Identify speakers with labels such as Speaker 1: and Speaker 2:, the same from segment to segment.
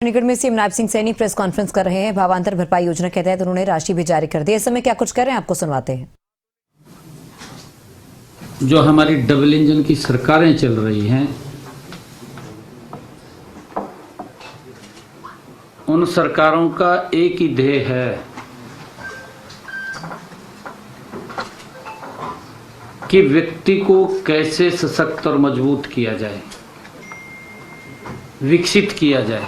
Speaker 1: चंडीगढ़ में CM Nayab Singh Saini press conference कर रहे हैं। भावांतर भरपाई योजना के तहत उन्होंने राशि भी जारी कर दी। इस समय क्या कुछ कर रहे हैं आपको सुनवाते हैं।
Speaker 2: जो हमारी डबल इंजन की सरकारें चल रही हैं, उन सरकारों का एक ही ध्येय है कि व्यक्ति को कैसे सशक्त और मजबूत किया जाए, विकसित किया जाए।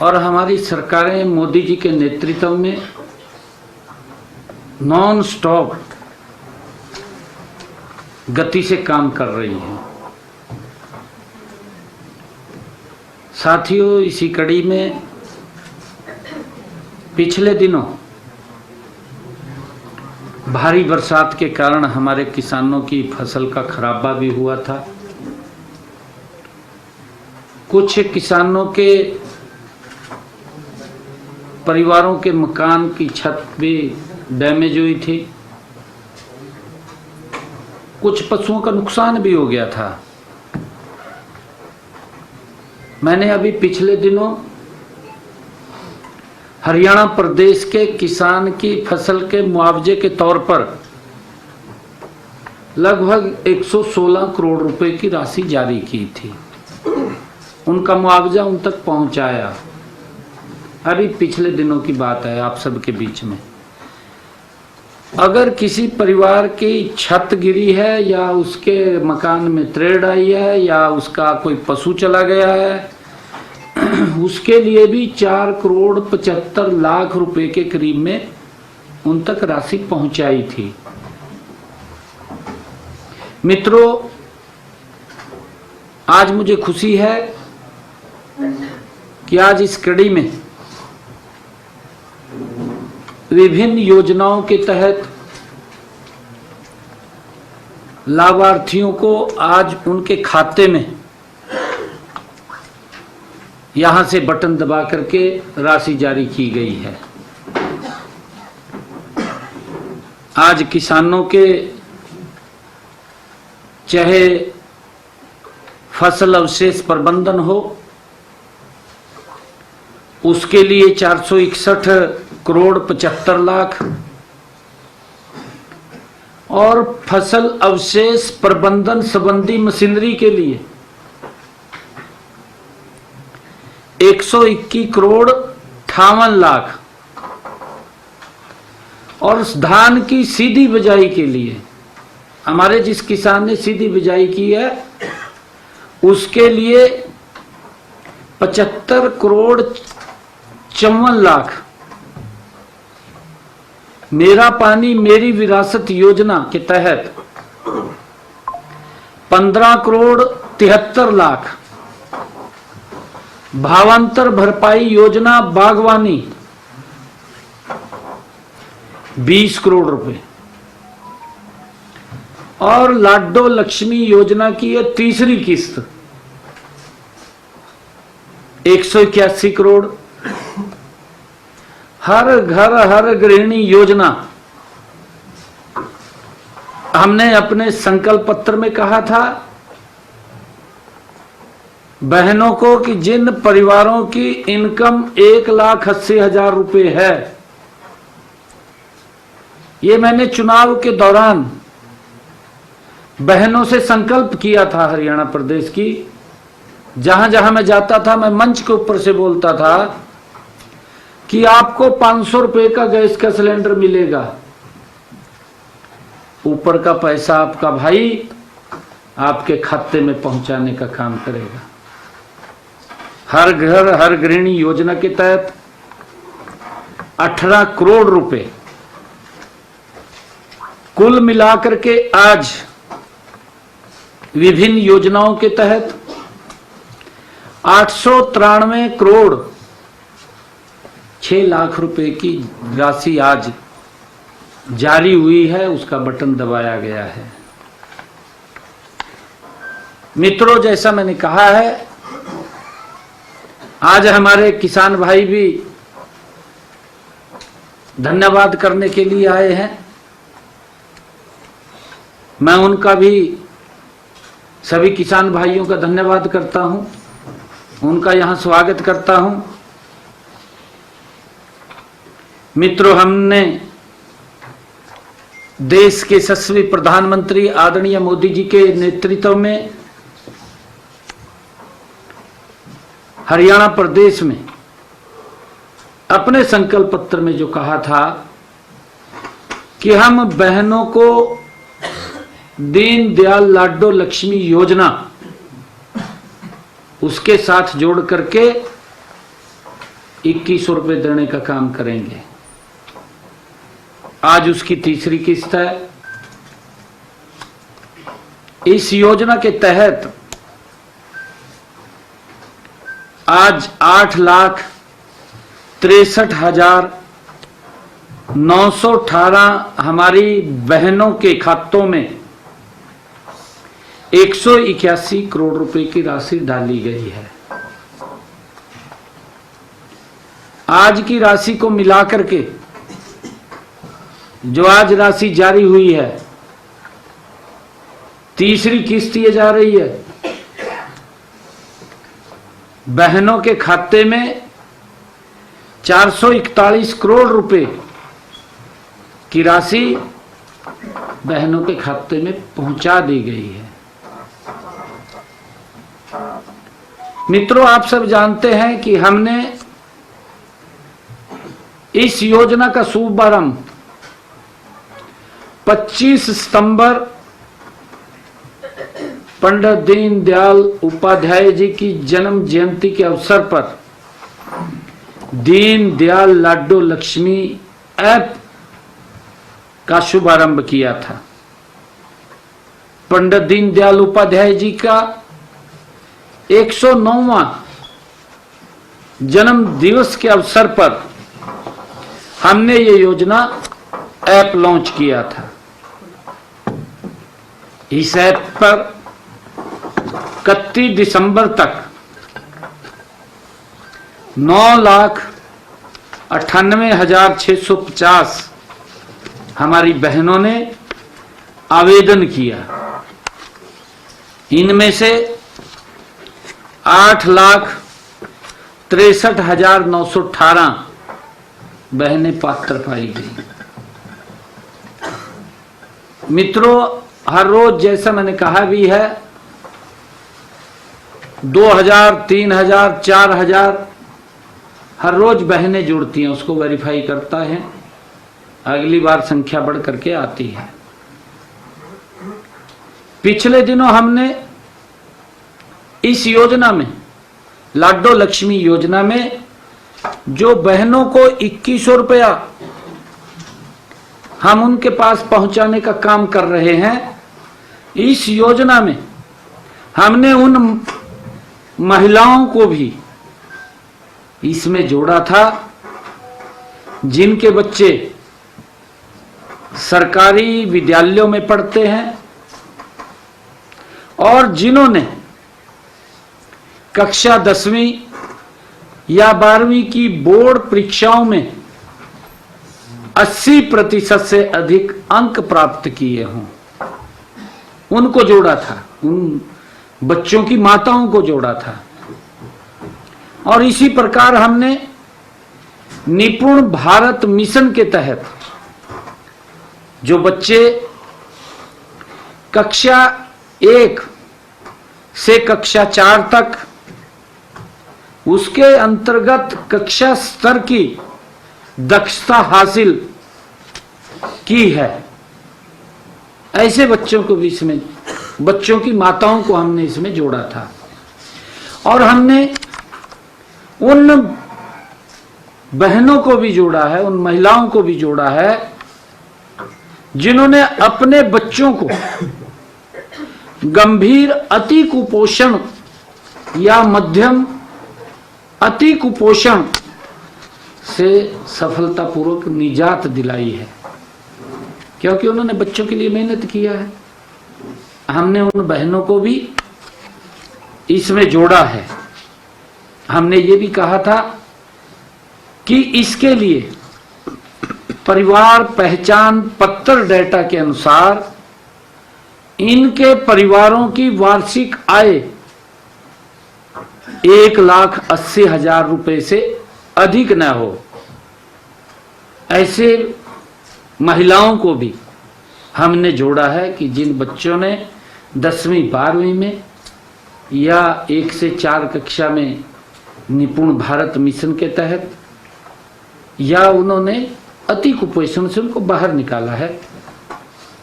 Speaker 2: और हमारी सरकारें मोदी जी के नेतृत्व में नॉन स्टॉप गति से काम कर रही हैं। साथियों, इसी कड़ी में पिछले दिनों भारी बरसात के कारण हमारे किसानों की फसल का खराबा भी हुआ था। कुछ किसानों के परिवारों के मकान की छत भी डैमेज हुई थी। कुछ पशुओं का नुकसान भी हो गया था। मैंने अभी पिछले दिनों हरियाणा प्रदेश के किसान की फसल के मुआवजे के तौर पर लगभग 116 करोड़ रुपए की राशि जारी की थी। उनका मुआवजा उन तक पहुंचाया। अभी पिछले दिनों की बात है आप सबके बीच में। अगर किसी परिवार की छत गिरी है या उसके मकान में त्रेड़ आई है या उसका कोई पशु चला गया है, उसके लिए भी 4 करोड़ 75 लाख रुपए के करीब में उन तक राशि पहुंचाई थी। मित्रों, आज मुझे खुशी है कि आज इस कड़ी में विभिन्न योजनाओं के तहत लाभार्थियों को आज उनके खाते में यहां से बटन दबा करके राशि जारी की गई है। आज किसानों के चाहे फसल अवशेष प्रबंधन हो, उसके लिए 461 करोड़ 75 लाख और फसल अवशेष प्रबंधन संबंधी मशीनरी के लिए 121 करोड़ 58 लाख और धान की सीधी बिजाई के लिए हमारे जिस किसान ने सीधी बिजाई की है उसके लिए 75 करोड़ 54 लाख मेरा पानी मेरी विरासत योजना के तहत 15 करोड़ 73 लाख, भावांतर भरपाई योजना बागवानी 20 करोड़ रुपए और लाडो लक्ष्मी योजना की यह तीसरी किस्त 181 करोड़। हर घर हर गृहिणी योजना हमने अपने संकल्प पत्र में कहा था बहनों को कि जिन परिवारों की इनकम 1,80,000 रुपए है, ये मैंने चुनाव के दौरान बहनों से संकल्प किया था। हरियाणा प्रदेश की जहां जहां मैं जाता था मैं मंच के ऊपर से बोलता था कि आपको 500 रुपए का गैस का सिलेंडर मिलेगा, ऊपर का पैसा आपका भाई आपके खाते में पहुंचाने का काम करेगा। हर घर हर गृहिणी योजना के तहत 18 करोड़ रुपए कुल मिलाकर के आज विभिन्न योजनाओं के तहत 893 करोड़ 6 लाख रुपए की राशि आज जारी हुई है, उसका बटन दबाया गया है। मित्रों, जैसा मैंने कहा है, आज हमारे किसान भाई भी धन्यवाद करने के लिए आए हैं। मैं उनका भी सभी किसान भाइयों का धन्यवाद करता हूं, उनका यहां स्वागत करता हूं। मित्रों, हमने देश के यशस्वी प्रधानमंत्री आदरणीय मोदी जी के नेतृत्व में हरियाणा प्रदेश में अपने संकल्प पत्र में जो कहा था कि हम बहनों को दीनदयाल लाडो लक्ष्मी योजना उसके साथ जोड़ करके 2100 रुपए देने का काम करेंगे। आज उसकी तीसरी किस्त है। इस योजना के तहत आज 8,63,918 हमारी बहनों के खातों में 181 करोड़ रुपए की राशि डाली गई है। आज की राशि को मिलाकर के जो आज राशि जारी हुई है, तीसरी किस्त ये जा रही है, बहनों के खाते में 441 करोड़ रुपए की राशि बहनों के खाते में पहुंचा दी गई है। मित्रों, आप सब जानते हैं कि हमने इस योजना का शुभारंभ 25 सितंबर पंडित दीनदयाल उपाध्याय जी की जन्म जयंती के अवसर पर दीनदयाल लाडो लक्ष्मी ऐप का शुभारंभ किया था। पंडित दीनदयाल उपाध्याय जी का 109वां जन्म दिवस के अवसर पर हमने ये योजना ऐप लॉन्च किया था। इस ऐप पर 31 दिसंबर तक 9,98,650 हमारी बहनों ने आवेदन किया। इनमें से 8,63,918 बहनें पात्र पाई गई। मित्रों, हर रोज जैसा मैंने कहा भी है, 2,000, 3,000, 4,000 हर रोज बहनें जुड़ती हैं, उसको वेरीफाई करता है, अगली बार संख्या बढ़ करके आती है। पिछले दिनों हमने इस योजना में, लाडो लक्ष्मी योजना में, जो बहनों को 2100 रुपया हम उनके पास पहुंचाने का काम कर रहे हैं, इस योजना में हमने उन महिलाओं को भी इसमें जोड़ा था जिनके बच्चे सरकारी विद्यालयों में पढ़ते हैं और जिन्होंने कक्षा 10वीं या 12वीं की बोर्ड परीक्षाओं में 80% से अधिक अंक प्राप्त किए हों। उनको जोड़ा था, उन बच्चों की माताओं को जोड़ा था। और इसी प्रकार हमने निपुण भारत मिशन के तहत जो बच्चे कक्षा 1 से कक्षा 4 तक, उसके अंतर्गत कक्षा स्तर की दक्षता हासिल की है, ऐसे बच्चों को भी इसमें, बच्चों की माताओं को हमने इसमें जोड़ा था। और हमने उन बहनों को भी जोड़ा है, उन महिलाओं को भी जोड़ा है जिन्होंने अपने बच्चों को गंभीर अति कुपोषण या मध्यम अति कुपोषण से सफलतापूर्वक निजात दिलाई है, क्योंकि उन्होंने बच्चों के लिए मेहनत किया है। हमने उन बहनों को भी इसमें जोड़ा है। हमने ये भी कहा था कि इसके लिए परिवार पहचान पत्र डेटा के अनुसार इनके परिवारों की वार्षिक आय 1,80,000 रुपए से अधिक न हो, ऐसे महिलाओं को भी हमने जोड़ा है कि जिन बच्चों ने 10वीं 12वीं में या 1 से 4 कक्षा में निपुण भारत मिशन के तहत या उन्होंने अति कुपोषण से उनको बाहर निकाला है,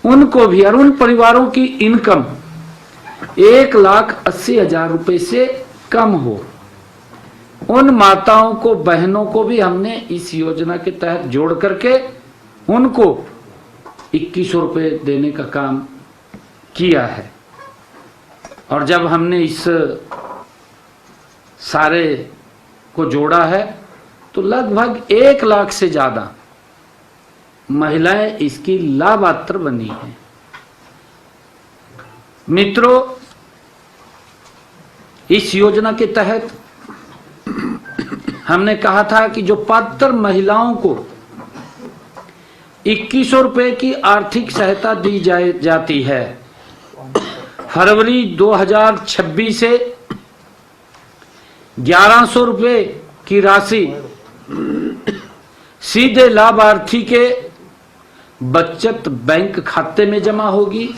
Speaker 2: उनको भी, और उन परिवारों की इनकम 1,80,000 रुपए से कम हो, उन माताओं को, बहनों को भी हमने इस योजना के तहत जोड़ करके उनको 2100 रुपए देने का काम किया है। और जब हमने इस सारे को जोड़ा है तो लगभग 1 लाख से ज्यादा महिलाएं इसकी लाभापात्र बनी हैं। मित्रों, इस योजना के तहत हमने कहा था कि जो पात्र महिलाओं को 2100 रुपए की आर्थिक सहायता दी जाती है, फरवरी 2026 से 1100 रुपए की राशि सीधे लाभार्थी के बचत बैंक खाते में जमा होगी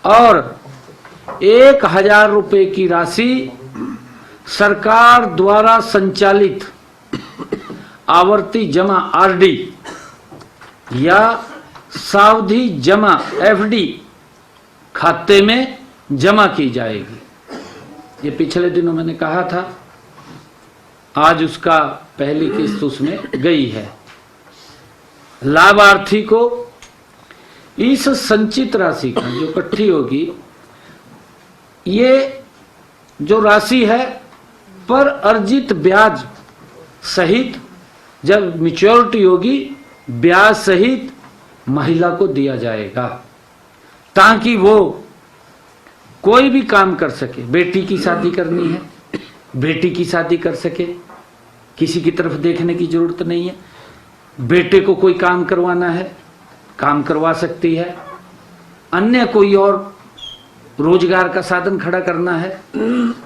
Speaker 2: और 1,000 रुपए की राशि सरकार द्वारा संचालित आवर्ती जमा आरडी या सावधि जमा एफडी खाते में जमा की जाएगी। ये पिछले दिनों मैंने कहा था, आज उसका पहली किस्त उसमें गई है। लाभार्थी को इस संचित राशि का जो इकट्ठी होगी, ये जो राशि है पर अर्जित ब्याज सहित जब मैच्योरिटी होगी ब्याज सहित महिला को दिया जाएगा, ताकि वो कोई भी काम कर सके। बेटी की शादी करनी है, बेटी की शादी कर सके, किसी की तरफ देखने की जरूरत नहीं है। बेटे को कोई काम करवाना है, काम करवा सकती है। अन्य कोई और रोजगार का साधन खड़ा करना है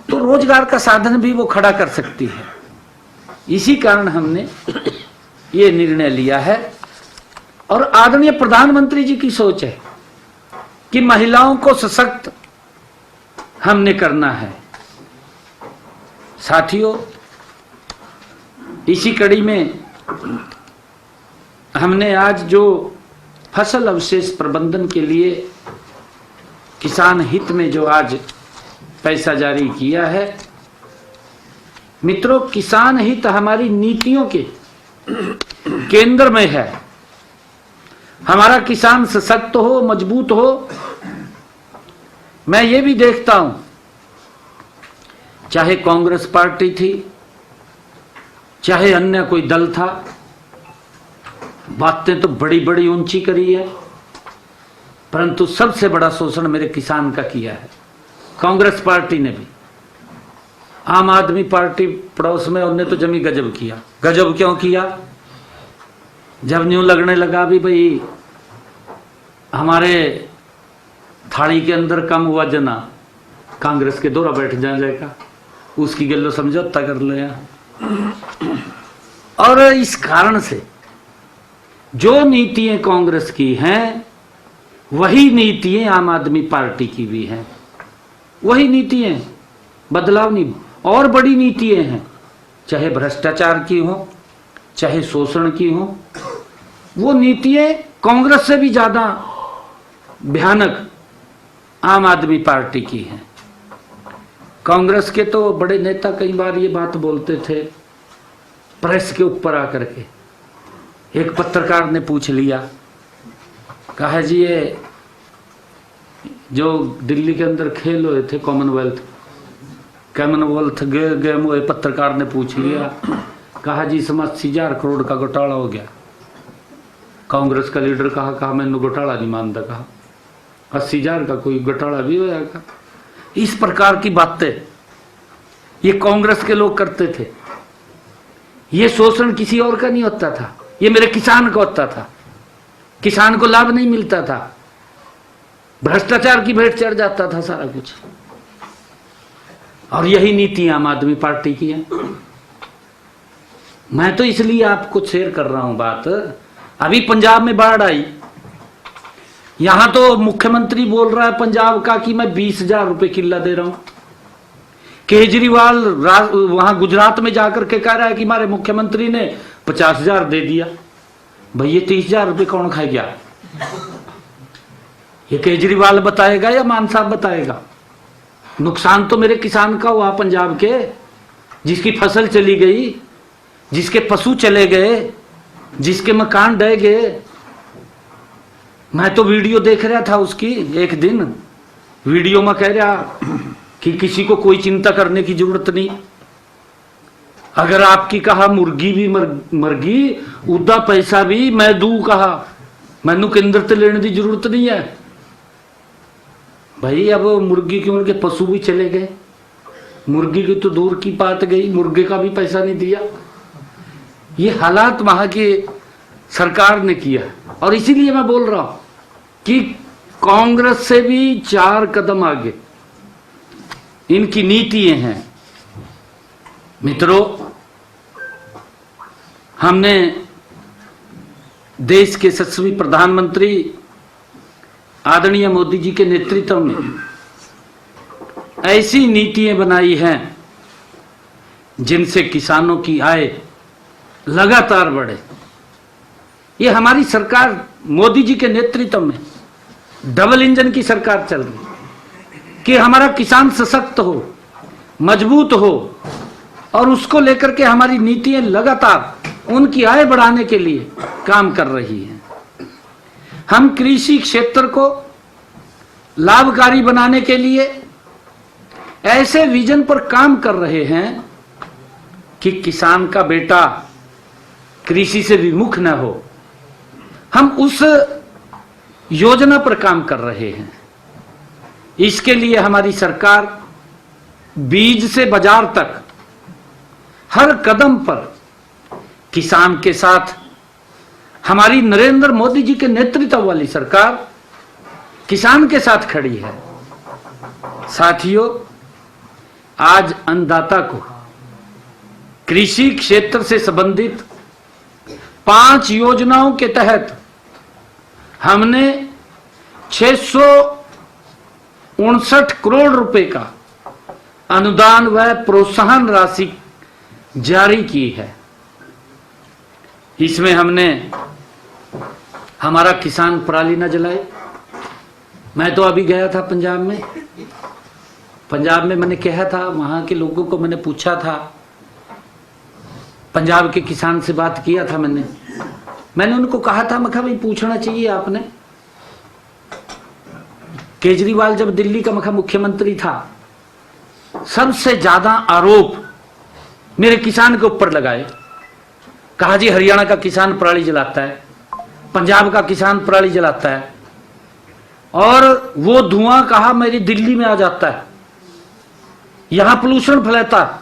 Speaker 2: तो रोजगार का साधन भी वो खड़ा कर सकती है। इसी कारण हमने ये निर्णय लिया है और आदरणीय प्रधानमंत्री जी की सोच है कि महिलाओं को सशक्त हमने करना है। साथियों, इसी कड़ी में हमने आज जो फसल अवशेष प्रबंधन के लिए किसान हित में जो आज पैसा जारी किया है, मित्रों, किसान हित हमारी नीतियों के केंद्र में है। हमारा किसान सशक्त हो, मजबूत हो। मैं ये भी देखता हूं, चाहे कांग्रेस पार्टी थी, चाहे अन्य कोई दल था, बातें तो बड़ी बड़ी ऊंची करी है, परंतु सबसे बड़ा शोषण मेरे किसान का किया है कांग्रेस पार्टी ने भी। आम आदमी पार्टी पड़ोस में, उन्होंने तो जमी गजब किया। गजब क्यों किया? जब न्यू लगने लगा भी भाई हमारे थाली के अंदर कम हुआ जना, कांग्रेस के दौरा बैठ जाएगा, उसकी गल्लो समझौता कर लिया। और इस कारण से जो नीतियां कांग्रेस की हैं वही नीतियां आम आदमी पार्टी की भी हैं। वही नीतियां, बदलाव नहीं। और बड़ी नीतियां हैं, चाहे भ्रष्टाचार की हो, चाहे शोषण की हो, वो नीतियां कांग्रेस से भी ज्यादा भयानक आम आदमी पार्टी की हैं। कांग्रेस के तो बड़े नेता कई बार ये बात बोलते थे प्रेस के ऊपर आकर के। एक पत्रकार ने पूछ लिया, कहा जी ये जो दिल्ली के अंदर खेल हुए थे कॉमनवेल्थ गेम हुए, पत्रकार ने पूछ लिया, कहा जी इसमें 80,000 करोड़ का घोटाला हो गया। कांग्रेस का लीडर कहा मैंने घोटाला नहीं मानता, कहा 80,000 का कोई घोटाला भी होया का। इस प्रकार की बातें ये कांग्रेस के लोग करते थे। ये शोषण किसी और का नहीं होता था, ये मेरे किसान का होता था। किसान को लाभ नहीं मिलता था। भ्रष्टाचार की भेंट चढ़ जाता था सारा कुछ। और यही नीति आम आदमी पार्टी की है। मैं तो इसलिए आपको शेयर कर रहा हूं बात। अभी पंजाब में बाढ़ आई, यहां तो मुख्यमंत्री बोल रहा है पंजाब का कि मैं 20,000 रुपए किल्ला दे रहा हूं। केजरीवाल वहां गुजरात में जाकर के कह रहा है कि हमारे मुख्यमंत्री ने 50,000 दे दिया। भाई ये 30,000 रुपए कौन खाएगा? ये केजरीवाल बताएगा या मान साहब बताएगा? नुकसान तो मेरे किसान का हुआ पंजाब के, जिसकी फसल चली गई, जिसके पशु चले गए, जिसके मकान ढह गए। मैं तो वीडियो देख रहा था उसकी, एक दिन वीडियो में कह रहा कि किसी को कोई चिंता करने की जरूरत नहीं। अगर आपकी कहा मुर्गी भी मरगी, उदा पैसा भी मैं दू कहा, मैनू केंद्र ते लेने की जरूरत नहीं है। भाई अब मुर्गी की उनके पशु भी चले गए, मुर्गी की तो दूर की बात गई, मुर्गे का भी पैसा नहीं दिया। ये हालात वहां की सरकार ने किया। और इसीलिए मैं बोल रहा हूं कि कांग्रेस से भी 4 कदम आगे इनकी नीतियां हैं। मित्रों, हमने देश के यशस्वी प्रधानमंत्री आदरणीय मोदी जी के नेतृत्व में ऐसी नीतियां बनाई हैं जिनसे किसानों की आय लगातार बढ़े। ये हमारी सरकार मोदी जी के नेतृत्व में डबल इंजन की सरकार चल रही कि हमारा किसान सशक्त हो, मजबूत हो, और उसको लेकर के हमारी नीतियां लगातार उनकी आय बढ़ाने के लिए काम कर रही हैं। हम कृषि क्षेत्र को लाभकारी बनाने के लिए ऐसे विजन पर काम कर रहे हैं कि किसान का बेटा कृषि से विमुख न हो। हम उस योजना पर काम कर रहे हैं। इसके लिए हमारी सरकार बीज से बाजार तक हर कदम पर किसान के साथ, हमारी नरेंद्र मोदी जी के नेतृत्व वाली सरकार किसान के साथ खड़ी है। साथियों, आज अन्नदाता को कृषि क्षेत्र से संबंधित 5 योजनाओं के तहत हमने 659 करोड़ रुपए का अनुदान व प्रोत्साहन राशि जारी की है। इसमें हमने हमारा किसान पराली न जलाए। मैं तो अभी गया था पंजाब में। पंजाब में मैंने कहा था, वहां के लोगों को मैंने पूछा था, पंजाब के किसान से बात किया था मैंने उनको कहा था, मैं कहा भाई पूछना चाहिए आपने। केजरीवाल जब दिल्ली का मुख्यमंत्री था, सबसे ज्यादा आरोप मेरे किसान के ऊपर लगाए। कहा जी हरियाणा का किसान पराली जलाता है, पंजाब का किसान पराली जलाता है, और वो धुआं कहा मेरी दिल्ली में आ जाता है, यहां पोल्यूशन फैलाता।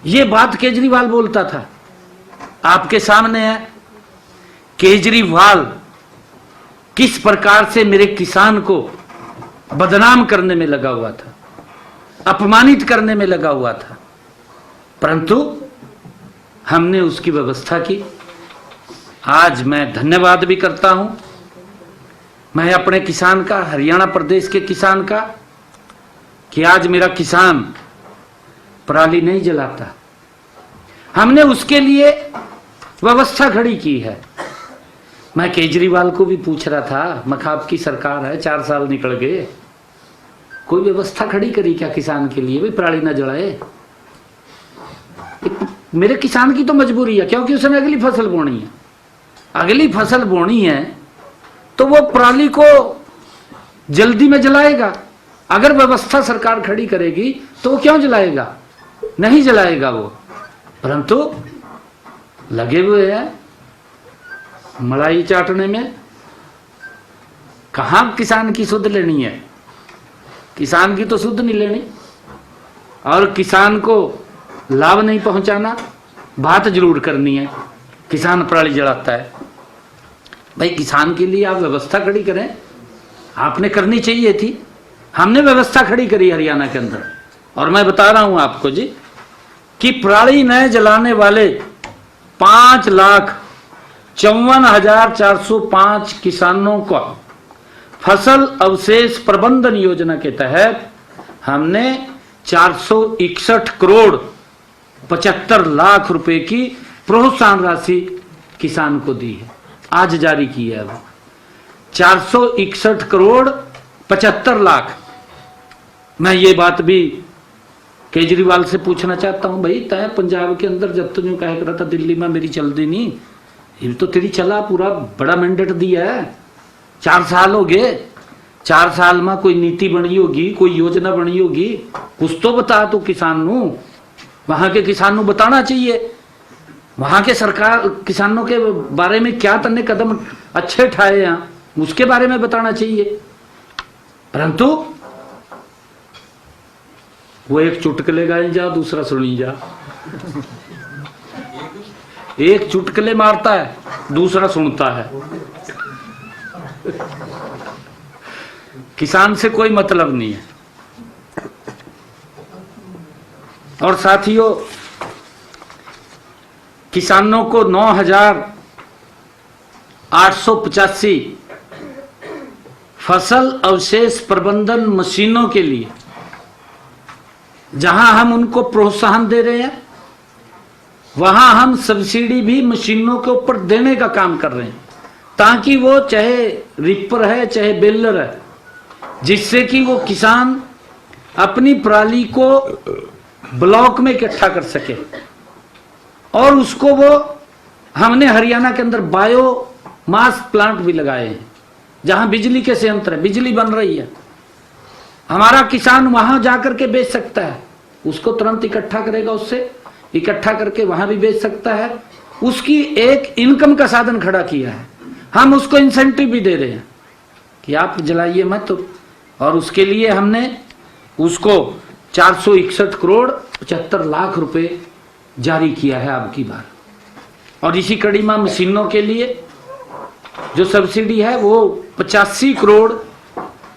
Speaker 2: ये बात केजरीवाल बोलता था। आपके सामने है केजरीवाल किस प्रकार से मेरे किसान को बदनाम करने में लगा हुआ था, अपमानित करने में लगा हुआ था, परंतु हमने उसकी व्यवस्था की। आज मैं धन्यवाद भी करता हूं, मैं अपने किसान का, हरियाणा प्रदेश के किसान का, कि आज मेरा किसान पराली नहीं जलाता। हमने उसके लिए व्यवस्था खड़ी की है। मैं केजरीवाल को भी पूछ रहा था, मैं कहा आपकी सरकार है, 4 साल निकल गए, कोई व्यवस्था खड़ी करी क्या किसान के लिए भी पराली ना जलाए? मेरे किसान की तो मजबूरी है, क्योंकि उसने अगली फसल बोनी है। अगली फसल बोनी है तो वो पराली को जल्दी में जलाएगा। अगर व्यवस्था सरकार खड़ी करेगी तो वो क्यों जलाएगा? नहीं जलाएगा वो। परंतु लगे हुए हैं मलाई चाटने में। कहां किसान की सुध लेनी है? किसान की तो सुध नहीं लेनी, और किसान को लाभ नहीं पहुंचाना, बात जरूर करनी है। किसान पराली जलाता है, भाई किसान के लिए आप व्यवस्था खड़ी करें। आपने करनी चाहिए थी। हमने व्यवस्था खड़ी करी हरियाणा के अंदर, और मैं बता रहा हूं आपको जी कि पराली न जलाने वाले 5,54,405 किसानों को फसल अवशेष प्रबंधन योजना के तहत हमने 461 करोड़ 75 लाख रुपए की प्रोत्साहन राशि किसान को दी है। आज जारी की है वो 461 करोड़ 75 लाख। मैं ये बात भी केजरीवाल से पूछना चाहता हूं, भाई तय पंजाब के अंदर जब तुझे कह रहा था दिल्ली में मेरी चल दी नहीं, ये तो तेरी चला, पूरा बड़ा मैंडेट दिया है, 4 साल हो गए, 4 साल में कोई नीति बनी होगी, कोई योजना बनी होगी, कुछ तो बता तू किसान नू। वहां के किसान नू बताना चाहिए, वहां के सरकार किसानों के बारे में क्या तन्ने कदम अच्छे उठाए हैं, उसके बारे में बताना चाहिए। परंतु वो एक चुटकुले गाई जा, दूसरा सुनी जा, एक चुटकुले मारता है, दूसरा सुनता है। किसान से कोई मतलब नहीं है। और साथियों, किसानों को 9,885 फसल अवशेष प्रबंधन मशीनों के लिए जहां हम उनको प्रोत्साहन दे रहे हैं, वहां हम सब्सिडी भी मशीनों के ऊपर देने का काम कर रहे हैं, ताकि वो चाहे रिपर है चाहे बेलर है, जिससे कि वो किसान अपनी पराली को ब्लॉक में इकट्ठा कर सके। और उसको वो हमने हरियाणा के अंदर बायो मास प्लांट भी लगाए हैं, जहां बिजली के संयंत्र है, बिजली बन रही है। हमारा किसान वहां जाकर के बेच सकता है, उसको तुरंत इकट्ठा करेगा, उससे इकट्ठा करके वहां भी बेच सकता है। उसकी एक इनकम का साधन खड़ा किया है। हम उसको इंसेंटिव भी दे रहे हैं कि आप जलाइए मत, और उसके लिए हमने उसको 461 करोड़ 75 लाख रुपए जारी किया है अब की बार। और इसी कड़ी में मशीनों के लिए जो सब्सिडी है वो 85 करोड़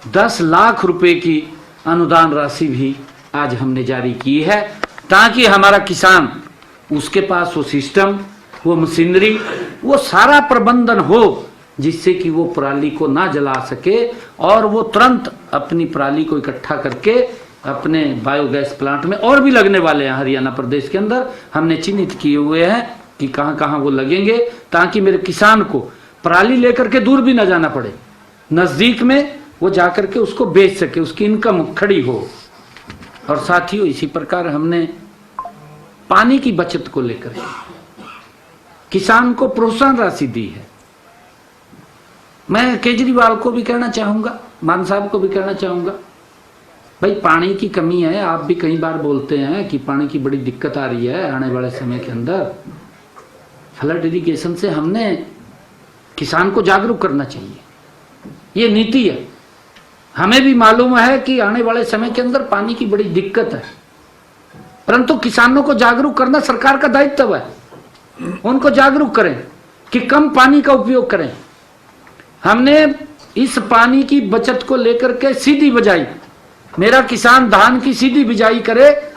Speaker 2: 10 लाख रुपए की अनुदान राशि भी आज हमने जारी की है, ताकि हमारा किसान, उसके पास वो सिस्टम, वो मशीनरी, वो सारा प्रबंधन हो, जिससे कि वो पराली को ना जला सके और वो तुरंत अपनी पराली को इकट्ठा करके अपने बायोगैस प्लांट में, और भी लगने वाले हैं हरियाणा प्रदेश के अंदर, हमने चिन्हित किए हुए हैं कि कहां कहां वो लगेंगे, ताकि मेरे किसान को पराली लेकर के दूर भी ना जाना पड़े, नजदीक में वो जाकर के उसको बेच सके, उसकी इनकम खड़ी हो। और साथियों, इसी प्रकार हमने पानी की बचत को लेकर किसान को प्रोत्साहन राशि दी है। मैं केजरीवाल को भी कहना चाहूंगा, मान साहब को भी कहना चाहूंगा, भाई पानी की कमी है, आप भी कई बार बोलते हैं कि पानी की बड़ी दिक्कत आ रही है आने वाले समय के अंदर। फ्लड इरिगेशन से हमने किसान को जागरूक करना चाहिए, ये नीति है। हमें भी मालूम है कि आने वाले समय के अंदर पानी की बड़ी दिक्कत है, परंतु किसानों को जागरूक करना सरकार का दायित्व है। उनको जागरूक करें कि कम पानी का उपयोग करें। हमने इस पानी की बचत को लेकर के सीधी बिजाई, मेरा किसान धान की सीधी बिजाई करे,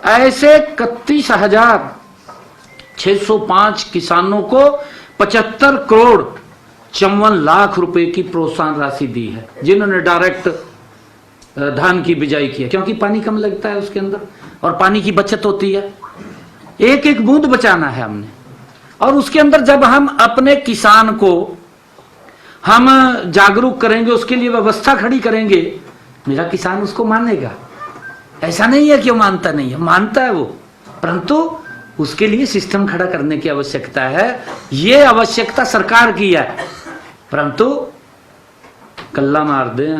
Speaker 2: ऐसे 31,605 किसानों को 75 करोड़ 54 लाख रुपए की प्रोत्साहन राशि दी है, जिन्होंने डायरेक्ट धान की बिजाई की है, क्योंकि पानी कम लगता है उसके अंदर और पानी की बचत होती है। एक एक बूंद बचाना है हमने। और उसके अंदर जब हम अपने किसान को हम जागरूक करेंगे, उसके लिए व्यवस्था खड़ी करेंगे, मेरा किसान उसको मानेगा। ऐसा नहीं है कि वो मानता नहीं है, मानता है वो, परंतु उसके लिए सिस्टम खड़ा करने की आवश्यकता है। ये आवश्यकता सरकार की है, परंतु गल्ला मार दे,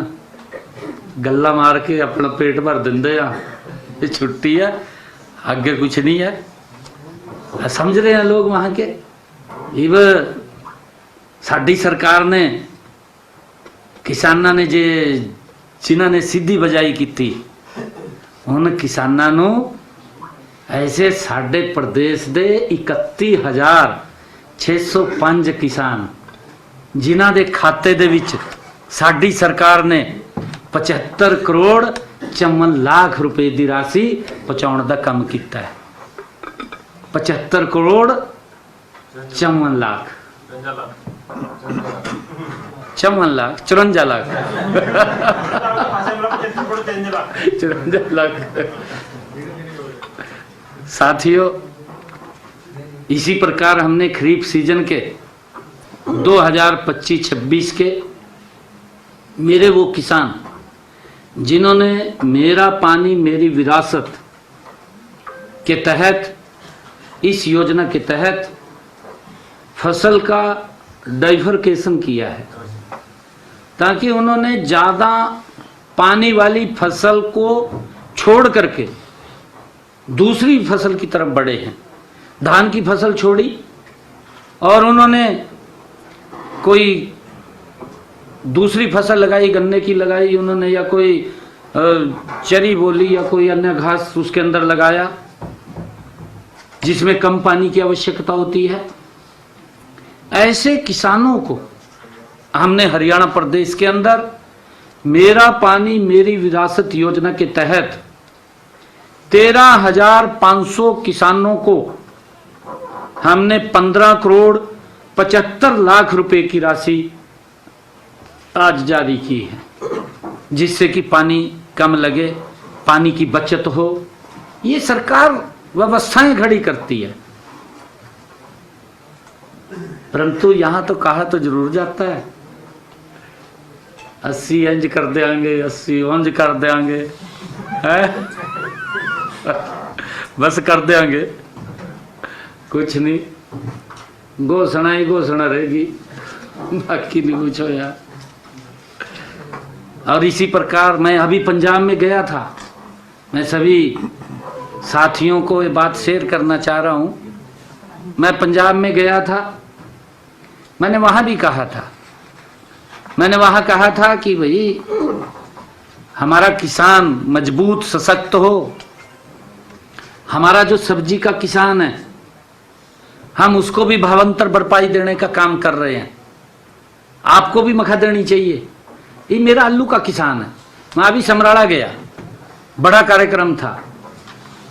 Speaker 2: गल्ला मार के अपना पेट भर देंदे, ये छुट्टी है, आगे कुछ नहीं है। समझ रहे हैं लोग वहां के। इव साडी सरकार ने किसानां ने जे जिन्हों ने सीधी बजाई की थी, उन किसानां नू ऐसे साडे प्रदेश दे 31,605 किसान जिन्हां दे खाते दे विच साडी सरकार ने 75 करोड़ 54 लाख रुपए की राशि पहुंचाने का काम किया है। 75 करोड़ 54 लाख 54 लाख 54 लाख 54 लाख। साथियों, इसी प्रकार हमने खरीफ सीजन के 2025-26 के मेरे वो किसान जिन्होंने मेरा पानी मेरी विरासत के तहत, इस योजना के तहत फसल का डाइवर्केशन किया है, ताकि उन्होंने ज़्यादा पानी वाली फसल को छोड़ करके दूसरी फसल की तरफ बढ़े हैं। धान की फसल छोड़ी और उन्होंने कोई दूसरी फसल लगाई, गन्ने की लगाई उन्होंने, या कोई चरी बोली या कोई अन्य घास उसके अंदर लगाया जिसमें कम पानी की आवश्यकता होती है। ऐसे किसानों को हमने हरियाणा प्रदेश के अंदर मेरा पानी मेरी विरासत योजना के तहत 13,500 किसानों को हमने 15 करोड़ 75 लाख रुपए की राशि आज जारी की है, जिससे कि पानी कम लगे, पानी की बचत हो। ये सरकार व्यवस्थाएं खड़ी करती है, परंतु यहां तो कहा तो जरूर जाता है 80 इंच कर देंगे, 80 इंच कर देंगे, है बस कर देंगे, कुछ नहीं, घोषणा ही घोषणा रहेगी, बाकी नहीं कुछ हो यार। और इसी प्रकार मैं अभी पंजाब में गया था, मैं सभी साथियों को ये बात शेयर करना चाह रहा हूं। मैं पंजाब में गया था, मैंने वहां भी कहा था, मैंने वहां कहा था कि भाई हमारा किसान मजबूत सशक्त हो। हमारा जो सब्जी का किसान है, हम उसको भी भावांतर भरपाई देने का काम कर रहे हैं। आपको भी मखा देनी चाहिए। ये मेरा आलू का किसान है। मैं अभी समराड़ा गया, बड़ा कार्यक्रम था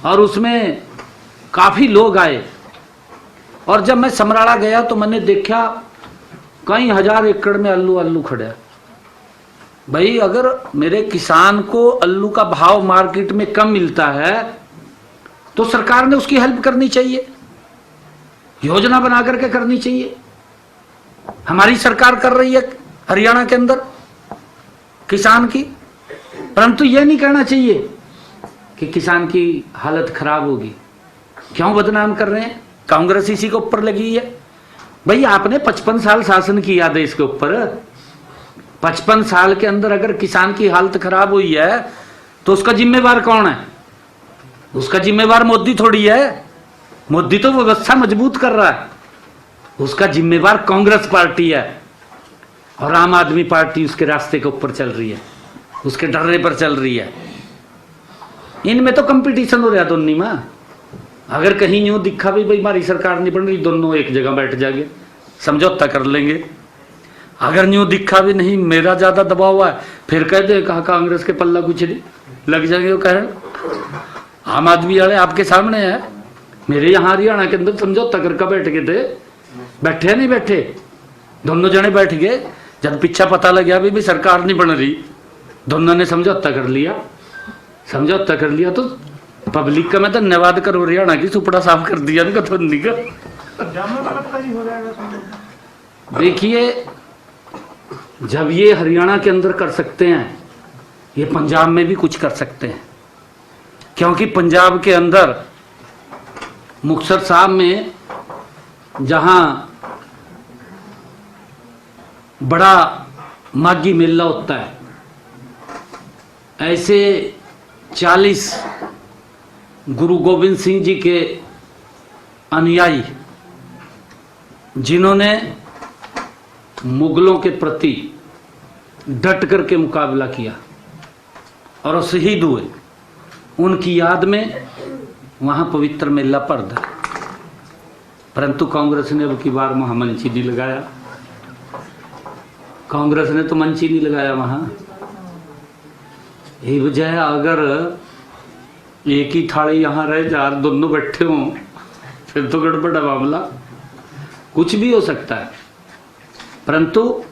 Speaker 2: और उसमें काफी लोग आए, और जब मैं समराड़ा गया तो मैंने देखा कई हजार एकड़ में आलू खड़ा। भाई अगर मेरे किसान को आलू का भाव मार्केट में कम मिलता है तो सरकार ने उसकी हेल्प करनी चाहिए, योजना बना करके करनी चाहिए। हमारी सरकार कर रही है हरियाणा के अंदर किसान की, परंतु यह नहीं कहना चाहिए कि किसान की हालत खराब होगी। क्यों बदनाम कर रहे हैं? कांग्रेस इसी के ऊपर लगी है। भाई आपने 55 साल शासन किया देश के ऊपर, 55 साल के अंदर अगर किसान की हालत खराब हुई है तो उसका जिम्मेवार कौन है? उसका जिम्मेवार मोदी थोड़ी है। मोदी तो व्यवस्था मजबूत कर रहा है, उसका जिम्मेवार कांग्रेस पार्टी है और आम आदमी पार्टी उसके रास्ते के ऊपर चल रही है, उसके डर्रे पर चल रही है। इनमें तो कंपटीशन हो रहा है दोनों में। अगर कहीं यूं दिखा भी भाई हमारी सरकार नहीं बन रही, दोनों एक जगह बैठ जाएंगे, समझौता कर लेंगे। अगर यूं दिखा भी नहीं मेरा ज्यादा दबाव हुआ है, फिर कह दे कहा कांग्रेस के पल्ला कुछ नहीं, लग जाएंगे। वो कह आम आदमी वाले आपके सामने है, मेरे यहाँ हरियाणा के अंदर समझौता करके बैठ गए थे, बैठे नहीं बैठे, दोनों जने बैठ गए। जब पीछा पता लग गया भी सरकार नहीं बन रही, दोनों ने समझौता कर लिया। समझौता कर लिया तो पब्लिक का मैं धन्यवाद करो, हरियाणा की सुपड़ा साफ कर दिया इनका तो निकल। देखिए जब ये हरियाणा के अंदर कर सकते हैं, ये पंजाब में भी कुछ कर सकते हैं, क्योंकि पंजाब के अंदर मुक्तसर साहब में जहां बड़ा माघी मेला होता है, ऐसे 40 गुरु गोविंद सिंह जी के अनुयायी जिन्होंने मुगलों के प्रति डट करके मुकाबला किया और शहीद हुए, उनकी याद में वहां पवित्र मेला पड़ता है। परंतु कांग्रेस ने अब की बार महामंची नहीं लगाया। कांग्रेस ने तो मंच ही नहीं लगाया वहां। यही वजह है, अगर एक ही थाली यहां रहे चार दोनों बैठे हों फिर तो गड़बड़ है मामला, कुछ भी हो सकता है। परंतु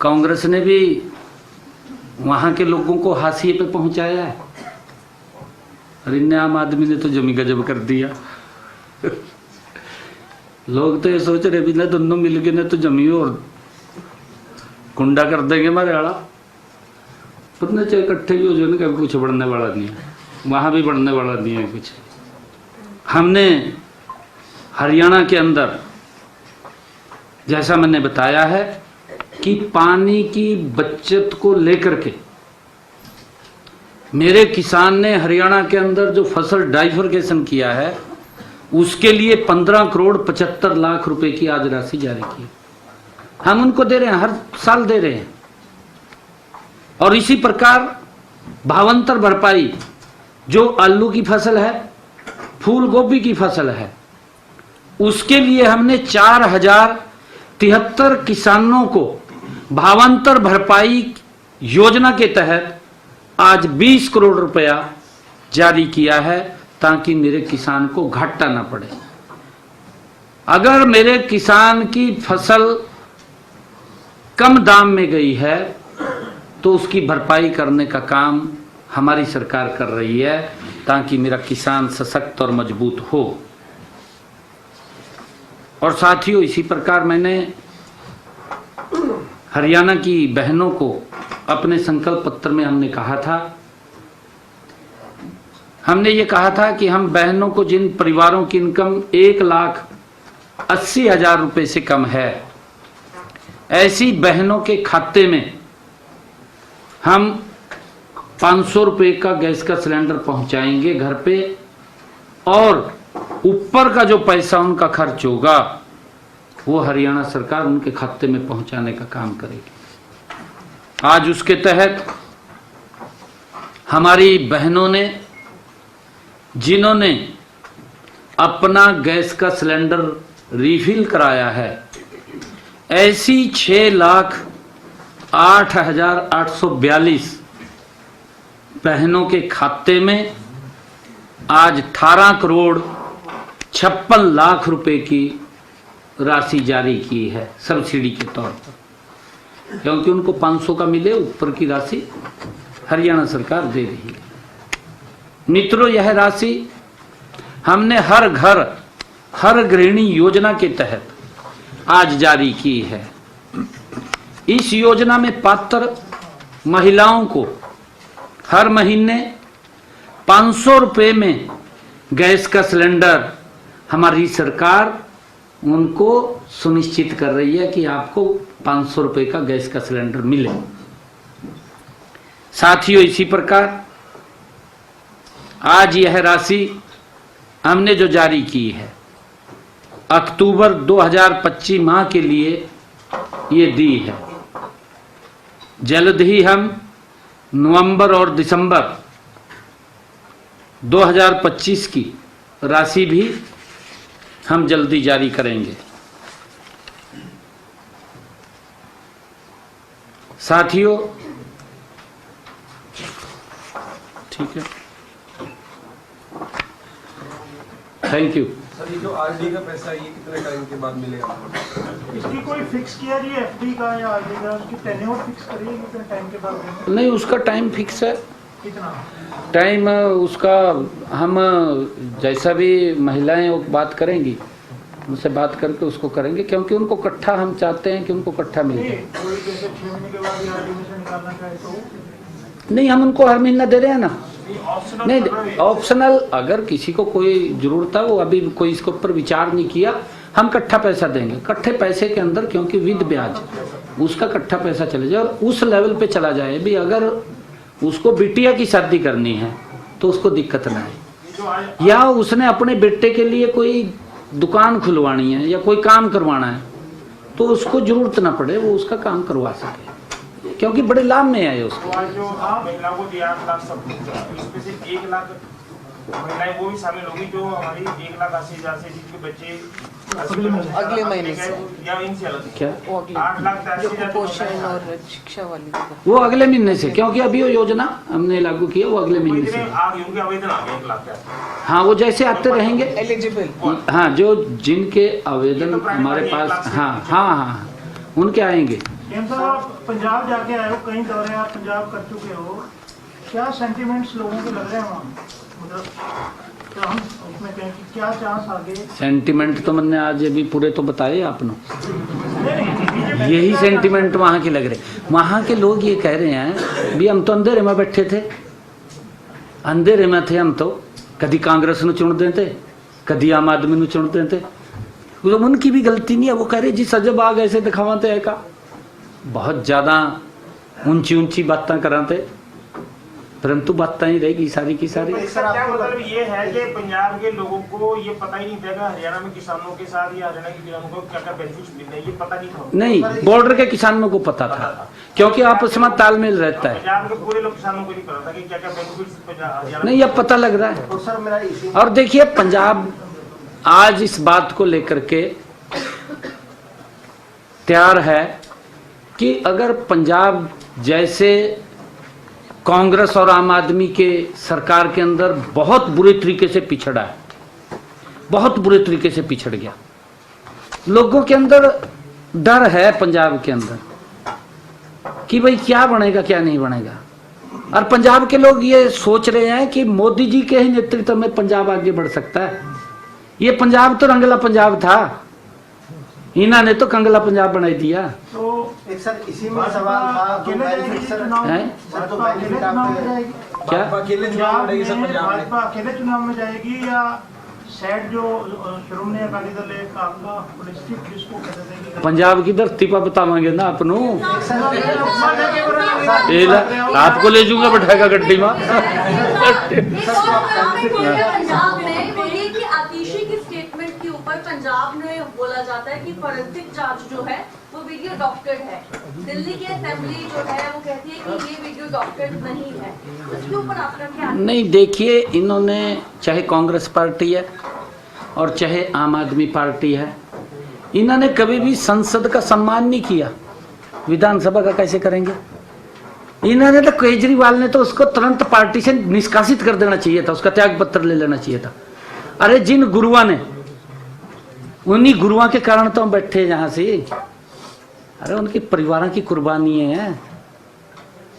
Speaker 2: कांग्रेस ने भी वहां के लोगों को हाशिए पे पहुंचाया है, और इन आम आदमी ने तो जमी गजब कर दिया। लोग तो ये सोच रहे भी ना दोनों मिल गए ना तो जमी और कुंडा कर देंगे हमारे आड़ा, पता चाहे इकट्ठे भी हो जाए ना, कभी कुछ बढ़ने वाला नहीं है, वहां भी बढ़ने वाला नहीं है कुछ। हमने हरियाणा के अंदर जैसा मैंने बताया है कि पानी की बचत को लेकर के मेरे किसान ने हरियाणा के अंदर जो फसल डाइवर्गेशन किया है उसके लिए 15 करोड़ 75 लाख रुपए की आज राशि जारी की। हम उनको दे रहे हैं, हर साल दे रहे हैं। और इसी प्रकार भावांतर भरपाई, जो आलू की फसल है, फूल गोभी की फसल है, उसके लिए हमने 4073 किसानों को भावांतर भरपाई योजना के तहत आज 20 करोड़ रुपया जारी किया है, ताकि मेरे किसान को घाटा ना पड़े। अगर मेरे किसान की फसल कम दाम में गई है तो उसकी भरपाई करने का काम हमारी सरकार कर रही है, ताकि मेरा किसान सशक्त और मजबूत हो। और साथियों, इसी प्रकार मैंने हरियाणा की बहनों को अपने संकल्प पत्र में हमने ये कहा था कि हम बहनों को, जिन परिवारों की इनकम 1,80,000 रुपए से कम है, ऐसी बहनों के खाते में हम 500 रुपए का गैस का सिलेंडर पहुंचाएंगे घर पे, और ऊपर का जो पैसा उनका खर्च होगा वो हरियाणा सरकार उनके खाते में पहुंचाने का काम करेगी। आज उसके तहत हमारी बहनों ने, जिन्होंने अपना गैस का सिलेंडर रिफिल कराया है, ऐसी 6,08,842 बहनों के खाते में आज 18 करोड़ 56 लाख रुपए की राशि जारी की है सब्सिडी के तौर पर, क्योंकि उनको 500 का मिले, ऊपर की राशि हरियाणा सरकार दे रही है। मित्रों, यह राशि हमने हर घर हर गृहिणी योजना के तहत आज जारी की है। इस योजना में पात्र महिलाओं को हर महीने 500 रुपए में गैस का सिलेंडर हमारी सरकार उनको सुनिश्चित कर रही है कि आपको 500 रुपए का गैस का सिलेंडर मिले। साथियों, इसी प्रकार आज यह राशि हमने जो जारी की है, अक्टूबर 2025 माह के लिए ये दी है। जल्द ही हम नवंबर और दिसंबर 2025 की राशि भी हम जल्दी जारी करेंगे। साथियों, ठीक है, थैंक यू।
Speaker 3: सर, ये जो आरडी का पैसा ये कितने टाइम के बाद मिलेगा?
Speaker 4: इसकी कोई फिक्स किया जी, एफडी का या आरडी का, उसकी टेन्योर फिक्स करिए कितने टाइम के बाद देंगे?
Speaker 2: नहीं, उसका टाइम फिक्स है।
Speaker 4: कितना
Speaker 2: टाइम उसका हम जैसा भी महिलाएं वो बात करेंगी, उनसे बात करके उसको करेंगे, क्योंकि उनको इकट्ठा हम चाहते हैं कि उनको इकट्ठा मिल जाए।
Speaker 4: कोई जैसे 6 महीने के बाद आरडी में से निकालना चाहे तो
Speaker 2: नहीं, हम उनको हर महीना दे रहे हैं ना।
Speaker 4: ऑप्शनल
Speaker 2: नहीं, ऑप्शनल, अगर किसी को कोई जरूरत है, वो अभी कोई इसके ऊपर विचार नहीं किया, हम इकट्ठा पैसा देंगे। इकट्ठे पैसे के अंदर, क्योंकि विद ब्याज उसका इकट्ठा पैसा चले जाए और उस लेवल पे चला जाए भी। अगर उसको बिटिया की शादी करनी है तो उसको दिक्कत ना है, या उसने अपने बेटे के लिए कोई दुकान खुलवानी है या कोई काम करवाना है, तो उसको जरूरत ना पड़े, वो उसका काम करवा सके, क्योंकि बड़े लाभ में आए उसको।
Speaker 4: जो महिलाओं को दिया 8 लाख सब, इसमें से 1 लाख
Speaker 5: महिलाएं वो भी शामिल होगी जो हमारी 1,80,000 से जिनके बच्चे
Speaker 6: अगले महीने से
Speaker 5: या इनसे अलग
Speaker 2: क्या
Speaker 6: वो अगले
Speaker 5: 8,80,000
Speaker 6: पोषण और शिक्षा वाली
Speaker 2: वो अगले महीने से, क्योंकि अभी वो योजना हमने लागू की है, वो अगले महीने से।
Speaker 5: आ गए उनके आवेदन आ गए 1,00,000 के आसपास।
Speaker 2: हाँ, वो जैसे आते रहेंगे।
Speaker 6: एलिजिबल।
Speaker 2: हाँ, जो जिनके आवेदन हमारे पास, हाँ हाँ हाँ, उनके आएंगे।
Speaker 4: सीएम साहब, आप पंजाब जाके आए हो, कई दौरे आप पंजाब कर चुके हो, क्या सेंटिमेंट्स लोगों के लग रहे हैं वहाँ? मतलब क्या हम उसमें कहें कि क्या चांस आगे?
Speaker 2: सेंटिमेंट तो मैंने आज अभी पूरे तो बताए आपने,
Speaker 4: नहीं,
Speaker 2: यही सेंटिमेंट वहाँ के लग रहे। वहाँ के लोग ये कह रहे हैं भी हम तो अंधेरे में बैठे थे, अंधेरे में थे हम तो, कभी कांग्रेस ਨੂੰ चुन देते, कभी आम आदमी ਨੂੰ चुन देते। तो उनकी भी गलती नहीं है, वो कह रहे जी सजब आ गए से दिखावाते है का, बहुत ज़्यादा ऊंची ऊंची बातें कराते, परंतु बातें ही रहेगी सारी की सारी।
Speaker 5: इसका क्या मतलब ये है कि पंजाब के लोगों को ये पता ही नहीं था कि हरियाणा में किसानों के साथ या हरियाणा के किसानों को क्या क्या बेनिफिट्स मिल रहे हैं, ये पता नहीं था।
Speaker 2: नहीं, बॉर्डर के किसानों को पता था, क्योंकि आपस में तालमेल रहता है।
Speaker 5: पंजाब के पूरे लोग किसानों को नहीं पता था कि क्या क्या बेनिफिट्स हरियाणा
Speaker 2: नहीं, अब पता लग रहा है। और देखिए, पंजाब आज इस बात को लेकर के तैयार है कि अगर पंजाब जैसे कांग्रेस और आम आदमी के सरकार के अंदर बहुत बुरे तरीके से पिछड़ा है, बहुत बुरे तरीके से पिछड़ गया, लोगों के अंदर डर है पंजाब के अंदर कि भाई क्या बनेगा क्या नहीं बनेगा। और पंजाब के लोग ये सोच रहे हैं कि मोदी जी के ही नेतृत्व में पंजाब आगे बढ़ सकता है। ये पंजाब तो रंगला पंजाब था, इन्होंने तो कंगला पंजाब बना दिया।
Speaker 4: तो
Speaker 3: एक सर इसी में सवाल था,
Speaker 4: अकेले जाएगी चुनाव
Speaker 2: हैं?
Speaker 4: भाजपा अकेले चुनाव में जाएगी?
Speaker 2: क्या
Speaker 3: अकेले चुनाव लड़ेगी सर पंजाब में?
Speaker 4: भाजपा अकेले चुनाव में जाएगी या सेट जो श्रोमणी अकाली दल एक आपका डिस्ट्रिक्ट जिसको कहते थे कि
Speaker 2: पंजाब की धरती पर बतावांगे ना अपनों,
Speaker 4: पंजाब
Speaker 2: आपको ले जाऊंगा बैठाएगा गड्डी में।
Speaker 7: पंजाब में वो ये कि आतिशी की स्टेटमेंट के ऊपर पंजाब में बोला जाता है कि फॉरेंसिक जांच जो है वो वीडियो डॉक्टर्ड है। दिल्ली की असेंबली जो है वो कहती है कि ये वीडियो डॉक्टर्ड नहीं है। उसके ऊपर आपका क्या?
Speaker 2: नहीं, देखिए, इन्होंने चाहे कांग्रेस पार्टी है और चाहे आम आदमी पार्टी है, इन्होंने कभी भी संसद का सम्मान नहीं किया, विधानसभा का कैसे करेंगे। इन्होंने तो, केजरीवाल ने तो उसको तुरंत पार्टी से निष्कासित कर देना चाहिए था, उसका त्याग पत्र ले लेना चाहिए था। अरे जिन गुरुआ ने, उन्हीं गुरुआ के कारण तो हम बैठे जहां से, अरे उनके परिवारों की कुर्बानी है,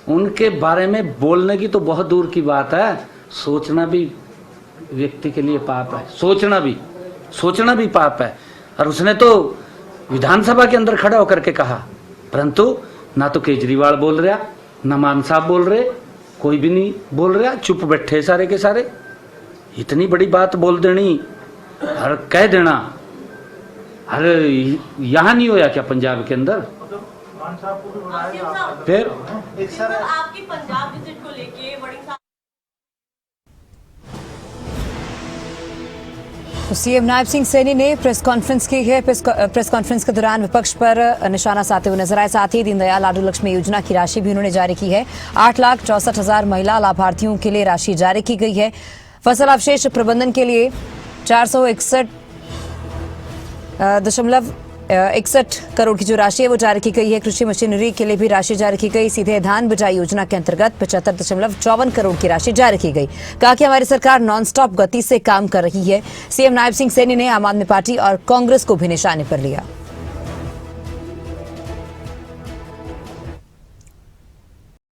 Speaker 2: उनके बारे में बोलने की तो बहुत दूर की बात है, सोचना भी व्यक्ति के लिए पाप है, सोचना भी पाप है। और उसने तो विधानसभा के अंदर खड़ा होकर के कहा, परंतु ना तो केजरीवाल बोल रहा, ना मान साहब बोल रहे, कोई भी नहीं बोल रहा, चुप बैठे सारे के सारे। इतनी बड़ी बात बोल देनी और कह देना, अरे यहाँ नहीं होया क्या पंजाब के अंदर?
Speaker 4: मान साहब को भी बुलाया
Speaker 2: फिर
Speaker 3: एक सर
Speaker 7: आपकी पंजाब विजिट को लेके बड़ी
Speaker 1: तो सीएम नायब सिंह सैनी ने प्रेस कॉन्फ्रेंस की है। प्रेस कॉन्फ्रेंस के दौरान विपक्ष पर निशाना साधते हुए नजर आए। साथ ही दीनदयाल लाडू लक्ष्मी योजना की राशि भी उन्होंने जारी की है। 8,64,000 महिला लाभार्थियों के लिए राशि जारी की गई है। फसल अवशेष प्रबंधन के लिए 461.61 करोड़ की जो राशि है वो जारी की गई है। कृषि मशीनरी के लिए भी राशि जारी की गई। सीधे धान बिजाई योजना के अंतर्गत 75.54 करोड़ की राशि जारी की गई। कहा कि हमारी सरकार नॉनस्टॉप गति से काम कर रही है। सीएम नायब सिंह सैनी ने आम आदमी पार्टी और कांग्रेस को भी निशाने पर लिया।